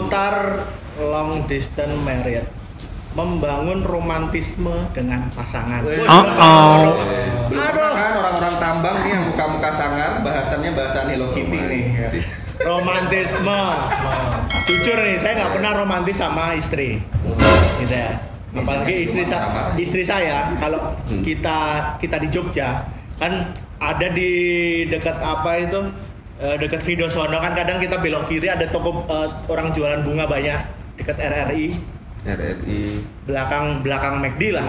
seputar long distance marriage, membangun romantisme dengan pasangan. Belum kan orang-orang tambang nih yang muka-muka sangar, bahasannya bahasa Hello Kitty nih. Romantisme. Jujur nih, saya nggak pernah romantis sama istri, gitu ya. Apalagi istri saya, kalau kita di Jogja kan ada di dekat apa itu, dekat Ridosono kan kadang kita belok kiri ada toko orang jualan bunga banyak dekat RRI. belakang McD lah.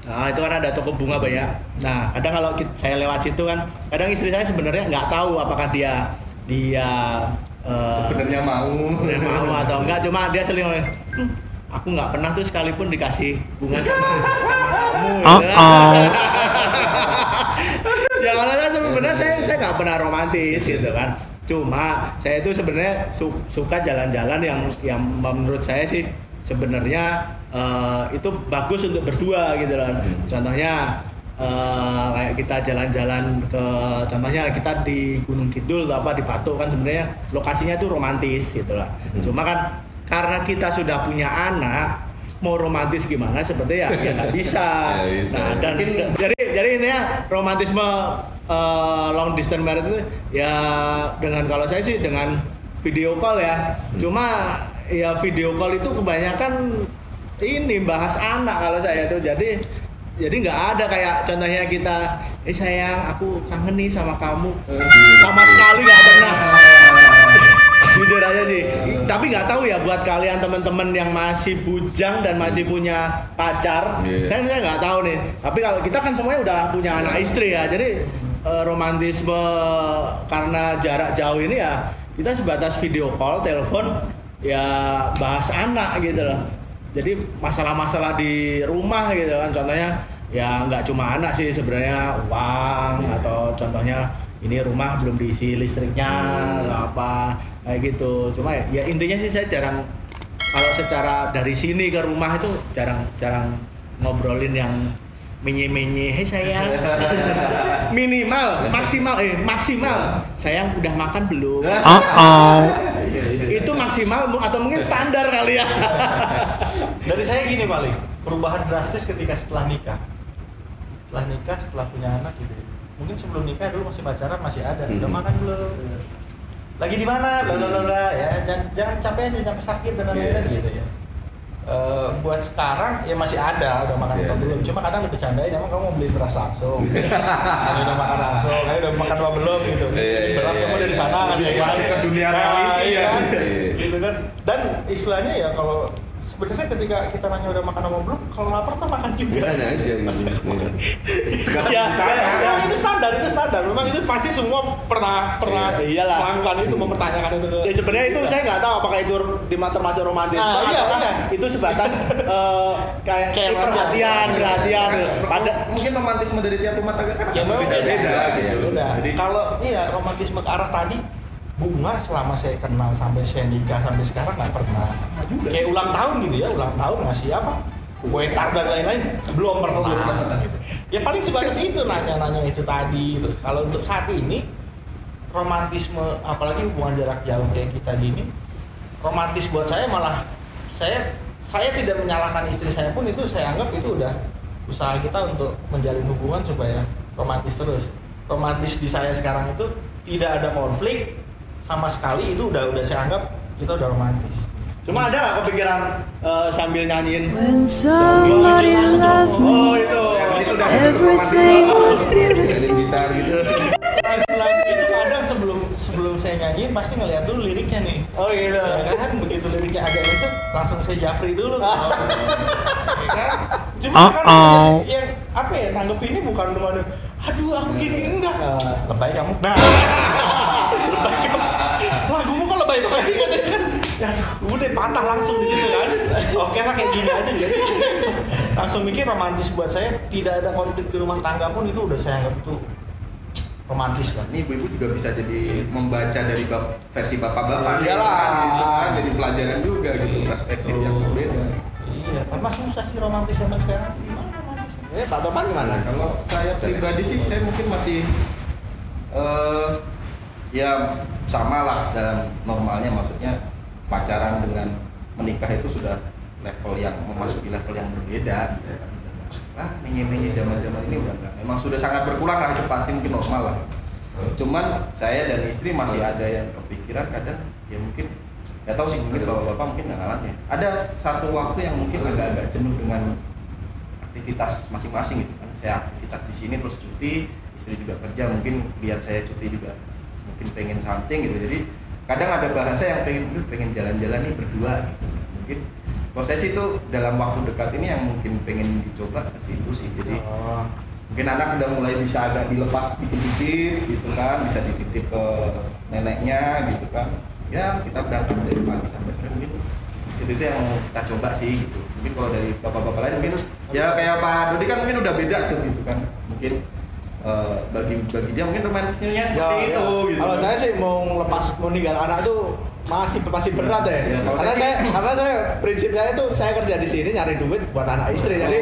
Nah, itu kan ada toko bunga banyak. Nah, kadang kalau saya lewat situ kan, kadang istri saya sebenarnya nggak tahu apakah dia sebenarnya mau atau enggak, cuma dia sering aku nggak pernah tuh sekalipun dikasih bunga sama kamu. Ya kalau sebenarnya saya nggak pernah romantis gitu kan. Cuma saya itu sebenarnya suka jalan-jalan yang menurut saya sih sebenarnya itu bagus untuk berdua gitu kan. Contohnya kayak kita jalan-jalan ke, contohnya kita di Gunung Kidul atau apa di Batu kan sebenarnya lokasinya itu romantis gitu lah. Cuma kan karena kita sudah punya anak, mau romantis gimana sepertinya ya nggak bisa. Nah, dan jadi intinya romantisme long distance marriage itu ya dengan, kalau saya sih dengan video call ya. Cuma ya video call itu kebanyakan ini bahas anak kalau saya tuh, jadi nggak ada kayak contohnya kita sayang aku kangen nih sama kamu, sama sekali nggak pernah. Jujur aja sih, tapi nggak tahu ya buat kalian teman-teman yang masih bujang dan masih punya pacar, saya nggak tahu nih. Tapi kalau kita kan semuanya udah punya anak istri ya, jadi romantisme karena jarak jauh ini ya kita sebatas video call, telepon, ya bahas anak gitu loh. Jadi masalah-masalah di rumah gitu kan, contohnya ya nggak cuma anak sih sebenarnya, uang atau contohnya ini rumah belum diisi listriknya atau apa kayak gitu. Cuma ya intinya sih saya jarang, kalau secara dari sini ke rumah itu jarang ngobrolin yang menye-menye, hei sayang, maksimal sayang udah makan belum? Itu maksimal atau mungkin standar kali ya. Dari saya gini paling, perubahan drastis ketika setelah nikah, setelah punya anak gitu. Mungkin sebelum nikah dulu masih pacaran, masih ada, udah makan belum? Lagi di mana? Blablabla ya, jangan capek, jangan sakit dan lain-lain gitu ya. Buat sekarang ya masih ada, udah makan atau belum? Cuma kadang dibercandain, emang kamu mau beli beras langsung? Udah makan langsung, kayak udah makan apa belum gitu? Beras kamu dari sana kan ya? Masuk ke dunia reality ya. Gitu kan. Dan istilahnya ya kalau sebenarnya ketika kita nanya udah makan apa belum, kalau lapar tuh makan juga. Itu standar. Memang itu pasti semua pernah melakukan itu, mempertanyakan itu. Ya sebenarnya itu saya nggak tahu apakah itu termasuk romantis. Iya. Itu sebatas kayak perhatian. Mungkin romantisme dari tiap rumah tangga kan beda-beda. Jadi kalau romantisme ke arah tadi, bunga selama saya kenal sampai saya nikah sampai sekarang nggak pernah. Kayak ulang tahun gitu ya, ulang tahun ngasih apa? Kue tart dan lain-lain belum pernah. Gitu. Ya paling sebatas itu nanya-nanya itu tadi. Terus kalau untuk saat ini romantisme, apalagi hubungan jarak jauh kayak kita gini, romantis buat saya malah saya tidak menyalahkan istri saya pun, itu saya anggap itu udah usaha kita untuk menjalin hubungan supaya romantis terus. Romantis di saya sekarang itu tidak ada konflik sama sekali, itu udah saya anggap kita udah romantis. Cuma ada nggak kepikiran sambil nyanyiin? When somebody loved me, itu udah everything was beautiful. Jadi gitar gitu. Lagu itu kadang sebelum saya nyanyiin pasti ngeliat dulu liriknya nih. Oh gitu. Ya kan begitu liriknya ada itu langsung saya japri dulu. Ya kan? Cuma kan yang apa ya, nanggepinnya bukan dengan aduh aku gini, enggak. Lebay kamu. Nah. Lebay kamu. Lagumu kok lebay banget sih katanya kan. Ya udah patah langsung di situ kan. Oke lah kayak gini aja jadi. Langsung mikir romantis buat saya, tidak ada konflik di rumah tangga pun itu udah saya anggap itu romantis lah. Ini ibu-ibu juga bisa jadi membaca dari versi bapak-bapak Iya lah. Gitu kan, jadi pelajaran juga gitu, perspektif yang berbeda. Iya, karena susah sih romantis zaman sekarang. Gimana romantisnya? Pak Topan gimana? Kalau saya pribadi sih, saya mungkin masih ya sama lah dalam normalnya, maksudnya pacaran dengan menikah itu sudah memasuki level yang berbeda gitu. Menye-menye zaman-zaman ini udah enggak. Memang sudah sangat berkurang lah, itu pasti mungkin normal lah. Cuman saya dan istri masih ada yang kepikiran kadang ya mungkin nggak tahu sih, mungkin bapak-bapak mungkin nggak ngalamin. Ada satu waktu yang mungkin agak-agak jenuh dengan aktivitas masing-masing gitu kan. Saya aktivitas di sini terus cuti, istri juga kerja, mungkin biar saya cuti juga mungkin pengen something gitu. Jadi kadang ada bahasa yang pengen jalan-jalan nih berdua gitu. Mungkin kalau saya sih itu dalam waktu dekat ini yang mungkin pengen dicoba ke situ sih. Jadi mungkin anak udah mulai bisa agak dilepas dikit-dikit gitu kan, bisa dititip ke neneknya gitu kan. Ya kita berangkat dari pagi sampai sore mungkin situ itu yang mau kita coba sih gitu. Mungkin kalau dari bapak-bapak lain mungkin ya kayak Pak Dodi kan mungkin udah beda tuh gitu kan. Mungkin bagi dia mungkin romantisnya seperti itu gitu. Kalau saya sih mau meninggal anak tuh masih berat ya. Karena saya prinsip saya tuh saya kerja di sini nyari duit buat anak istri. Jadi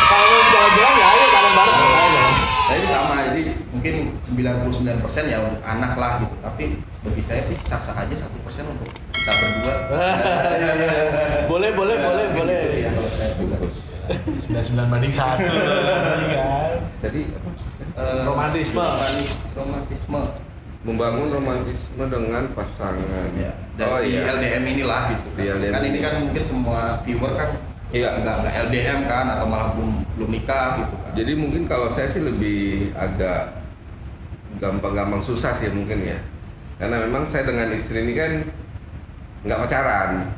kalau jalan-jalan ya ayo bareng-bareng saya. Tapi sama, jadi mungkin 99% ya untuk anak lah gitu. Tapi bagi saya sih sah-sah aja 1% untuk kita berdua. Boleh. Gitu sih ya kalau saya pribadi. 99 banding 1 kan. Tadi apa? Romantisme. Membangun romantisme dengan pasangan. Ya, dan di LDM inilah gitu. Di LDM kan ini kan mungkin semua viewer kan nggak LDM kan atau malah belum nikah gitu kan. Jadi mungkin kalau saya sih lebih agak gampang susah sih mungkin ya. Karena memang saya dengan istri ini kan nggak pacaran.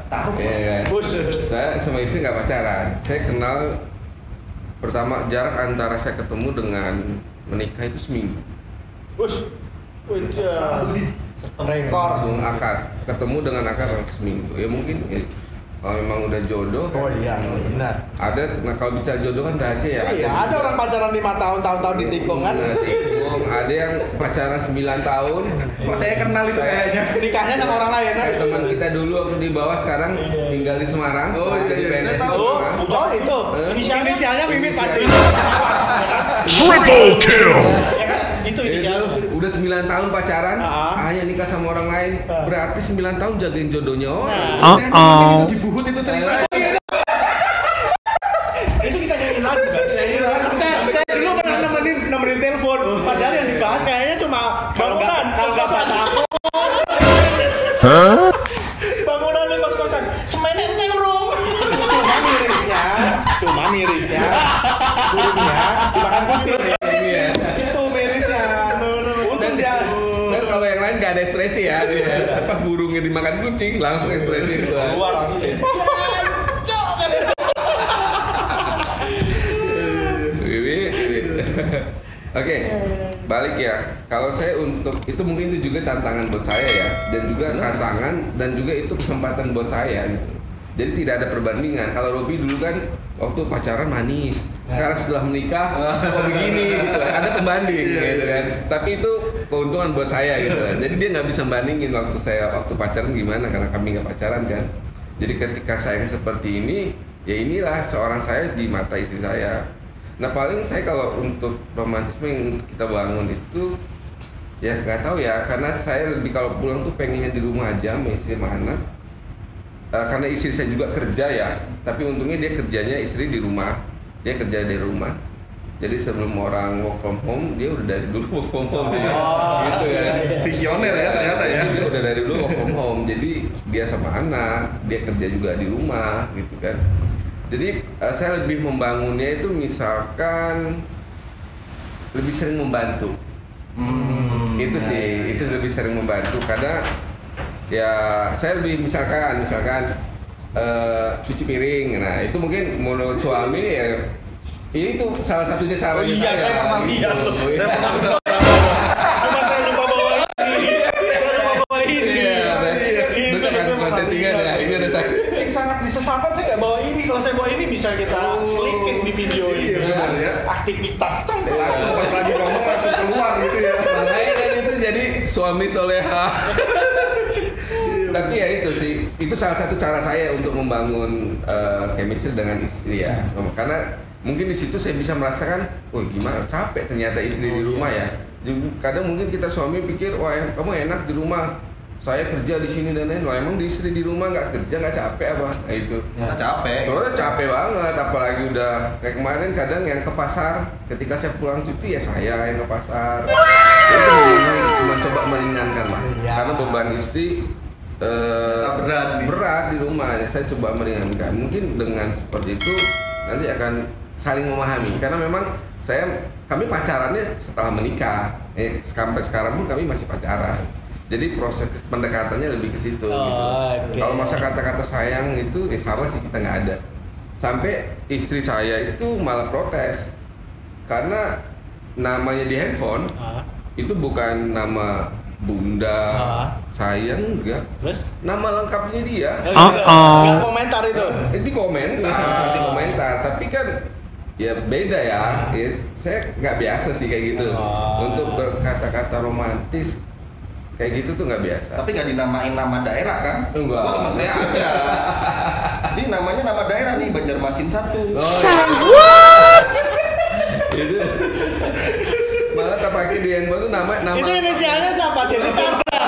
Tahu ya, bos. Saya sama istri nggak pacaran. Saya kenal pertama jarak antara saya ketemu dengan menikah itu seminggu. Rekor. Langsung akad, ketemu dengan akad seminggu. Ya mungkin kalau memang udah jodoh kan. Oh iya, benar. Ada, nah kalau bicara jodoh kan rahasia ya. Iya, ada orang pacaran 5 tahun ditikung kan. Ada yang pacaran 9 tahun. Kok saya kenal itu kayaknya. Nikahnya sama orang lain kan. Kayak teman kita dulu waktu di bawah sekarang tinggal di Semarang. Oh iya, Jadi PNS saya di tahu. Semarang. Oh itu. Inisialnya Mimit pasti. Triple kill. Ya kan? Itu inisial. Udah 9 tahun pacaran, hanya nikah sama orang lain. Berarti 9 tahun jagain jodohnya orang. Itu di Buhut itu cerita. Itu kita nyanyiin lagu kan? Saya dulu pernah nemenin telepon. Padahal yang dibahas kayaknya cuma Bangunan, kos-kosan. Bangunan di kos-kosan. Semennya ente urung. Cuma mirisnya. Burungnya dimakan kucing. Itu mirisnya. Untung dia. Dan kalau yang lain nggak ada ekspresi ya, dia. Pas burungnya dimakan kucing langsung ekspresi itu. Keluar langsung. Oke, balik ya. Kalau saya untuk itu mungkin itu juga tantangan buat saya ya, dan juga tantangan dan juga itu kesempatan buat saya gitu. Jadi tidak ada perbandingan. Kalau Robi dulu kan waktu pacaran manis, sekarang setelah menikah kok begini gitu. Ada pembanding gitu kan. Tapi itu keuntungan buat saya gitu. Jadi dia nggak bisa bandingin waktu pacaran gimana karena kami nggak pacaran kan. Jadi ketika saya seperti ini, ya inilah seorang saya di mata istri saya. Nah paling saya kalau untuk romantisme yang kita bangun itu ya nggak tahu ya, karena saya lebih kalau pulang tuh pengennya di rumah aja sama istri sama anak. Karena istri saya juga kerja ya, tapi untungnya dia kerjanya istri di rumah, dia kerja dari rumah. Jadi sebelum orang work from home, dia udah dari dulu work from home gitu kan. Visioner ya ternyata ya. Dia udah dari dulu work from home, jadi dia sama anak, dia kerja juga di rumah gitu kan. Jadi saya lebih membangunnya itu misalkan lebih sering membantu. Itu sih, itu lebih sering membantu karena ya saya lebih misalkan cuci piring. Nah, itu mungkin menurut suami ya ini tuh salah satunya sarannya Iya, saya pernah lihat loh. Saya pernah lihat. Cuma saya lupa bawa ini. Itu kan settingan ya. Ini ada saya. Yang sangat disesalkan saya nggak bawa ini. Kalau saya bawa ini bisa kita selipin di video ini. benar ya. Aktivitas cantik. Langsung pas lagi ngomong langsung keluar gitu ya. Makanya kan itu jadi suami soleha. Tapi ya itu sih, itu salah satu cara saya untuk membangun chemistry dengan istri ya. Karena mungkin di situ saya bisa merasakan, oh gimana capek ternyata istri di rumah ya. Kadang mungkin kita suami pikir, wah kamu enak di rumah saya kerja di sini dan lain. Loh, emang di istri di rumah nggak kerja, nggak capek apa? Nah itu. Kita capek. Soalnya capek banget, apalagi udah kayak kemarin kadang yang ke pasar. Ketika saya pulang cuti ya saya yang ke pasar. Itu cuma coba meringankan lah. Iya. Karena beban istri berat di rumah. Saya coba meringankan. Mungkin dengan seperti itu nanti akan saling memahami. Karena memang kami pacarannya setelah menikah. Sampai sekarang pun kami masih pacaran. Jadi proses pendekatannya lebih ke situ. Gitu. Okay. Kalau masa kata-kata sayang itu sama sih kita nggak ada. Sampai istri saya itu malah protes karena namanya di handphone itu bukan nama bunda, sayang enggak. Terus? Nama lengkapnya dia. Nggak komentar itu. Di komentar. Tapi kan ya beda ya. Saya nggak biasa sih kayak gitu. Untuk berkata-kata romantis kayak gitu tuh nggak biasa. Tapi nggak dinamain nama daerah kan? Enggak. Oh, teman saya ada. Jadi namanya nama daerah nih, Banjarmasin 1. Itu malah tak pakai di handphone tuh nama. Itu inisialnya siapa? Dewi Sandra.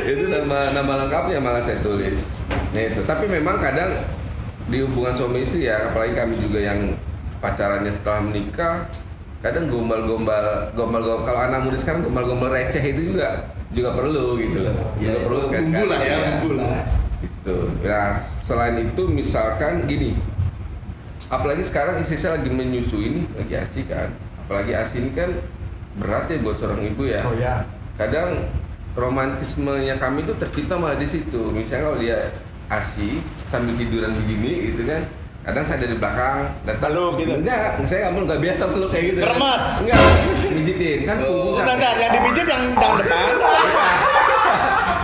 Itu nama lengkapnya malah saya tulis. Nah itu. Tapi memang kadang di hubungan suami istri ya, apalagi kami juga yang pacarannya setelah menikah, kadang gombal-gombal kalau anak muda sekarang gombal-gombal receh itu juga perlu gitu loh. Ya, perlu bumbu lah ya, bumbu lah. Gitu. Nah, selain itu misalkan gini. Apalagi sekarang istri saya lagi menyusui nih, lagi ASI kan. Apalagi ASI ini kan berat ya buat seorang ibu ya. Oh ya. Kadang romantismenya kami itu tercipta malah di situ. Misalnya kalau dia ASI sambil tiduran begini gitu kan. Kadang saya dari belakang datang Peluk gitu? Enggak, saya nggak biasa peluk kayak gitu. Remas? Enggak, pijitin kan punggung capek. Bentar, yang dipijit yang depan.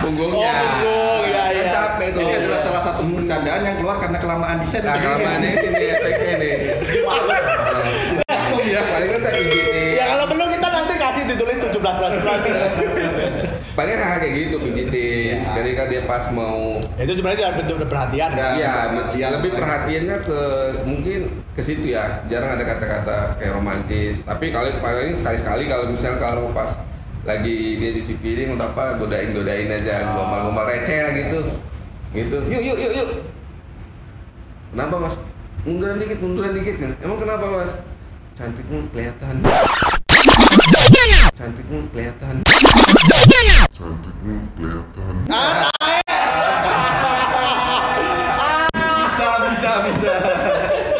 Punggungnya. Oh, punggung, ya, Kan ya. capek tuh. Ini adalah salah satu bercandaan yang keluar karena kelamaan di set. Nah, kelamaan ini nih efeknya nih. Ya. Paling kan saya pijitin. Ya kalau perlu kita nanti kasih ditulis 17++. Paling hal kayak gitu pijitin. Ketika dia pas mau Itu sebenarnya bentuk perhatian. Iya, lebih perhatiannya ke mungkin ke situ ya. Jarang ada kata-kata kayak romantis. Tapi paling sekali-sekali kalau misalnya kalau pas lagi dia cuci piring atau apa godain aja, gombal-gombal receh lah gitu. Gitu. Yuk. Kenapa Mas? Munduran dikit. Emang kenapa Mas? Cantikmu kelihatan.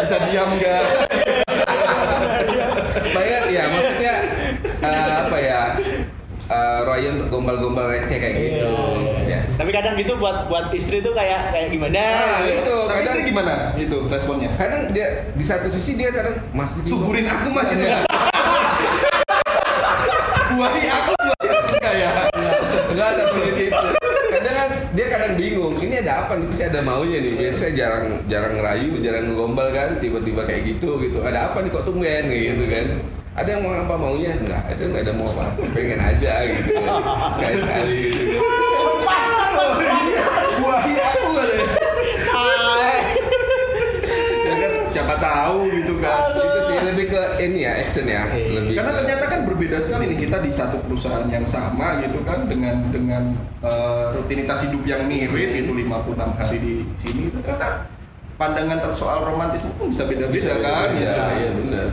Bisa diam nggak? Banyak ya, maksudnya apa ya? Ryan gombal-gombal receh kayak gitu. Ya. Tapi kadang gitu buat istri tuh kayak gimana? Itu Tapi kadang istri gimana? Itu responnya. kadang dia di satu sisi dia kadang masih Suburin aku Mas itu. Iya. Buahi aku enggak ya? Enggak ada seperti itu. Kadang kan dia kadang bingung, ini ada apa nih? Pasti ada maunya nih. Biasanya jarang ngerayu, jarang ngegombal kan, tiba-tiba kayak gitu. Ada apa nih kok tumben kayak gitu kan? Ada yang mau apa maunya? Enggak ada mau apa. Pengen aja gitu. Sekali-kali gitu. Pas. Buahi aku katanya. Ya kan siapa tahu gitu kan. Itu sih lebih ke ini ya, action ya. Lebih Karena ke- ternyata kan berbeda sekali nih kita di satu perusahaan yang sama gitu kan dengan rutinitas hidup yang mirip itu 56 hari di sini itu ternyata pandangan soal romantisme pun bisa beda-beda kan. Iya, benar.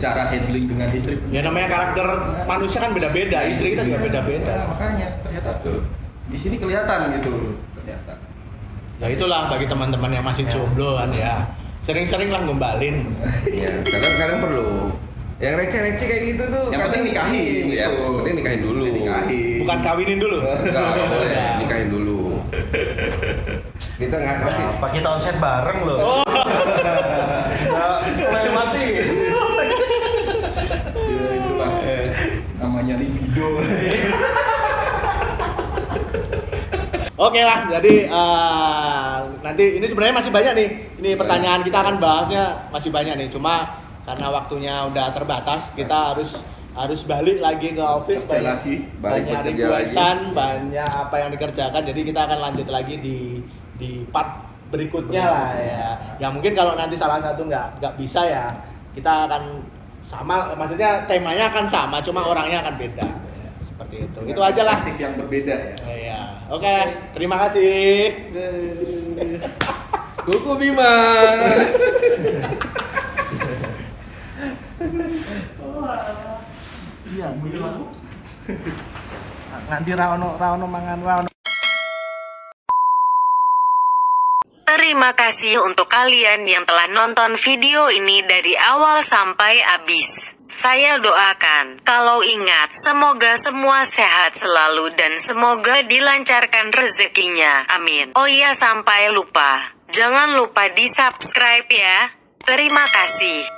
Cara handling dengan istri pun Ya bisa namanya karakter manusia kan beda-beda, istri kita juga beda-beda. Nah, makanya ternyata Betul. di sini kelihatan gitu ternyata. Ya itulah bagi teman-teman yang masih jomblo kan ya. Sering-sering lah gombalin. Ya, kadang-kadang perlu. Yang receh-receh kayak gitu tuh. Yang penting nikahin Ya, gitu. penting nikahin dulu. Nikahin. Bukan kawinin dulu. Enggak boleh, nikahin dulu. Kita nggak kasih. Apa kita onset bareng loh? Melewati. Ya itulah namanya libido. Oke lah, jadi nanti ini sebenarnya masih banyak nih. Ini pertanyaan kita akan bahasnya masih banyak nih. Cuma karena waktunya udah terbatas, kita harus balik lagi ke office. Kerja lagi. Balik banyak bekerja requestan, lagi. banyak apa yang dikerjakan. Jadi kita akan lanjut lagi di part berikutnya lah ya. Yang mungkin kalau nanti salah satu nggak bisa ya, kita akan sama, maksudnya temanya akan sama, cuma orangnya akan beda. Seperti itu. Itu aja lah. Perspektif yang berbeda ya. Iya. Oke, terima kasih. Kuku Bima. Iya, nganti raono mangan raono. Terima kasih untuk kalian yang telah nonton video ini dari awal sampai habis. Saya doakan, kalau ingat, semoga semua sehat selalu dan semoga dilancarkan rezekinya. Amin. Oh iya, sampai lupa. Jangan lupa di subscribe ya. Terima kasih.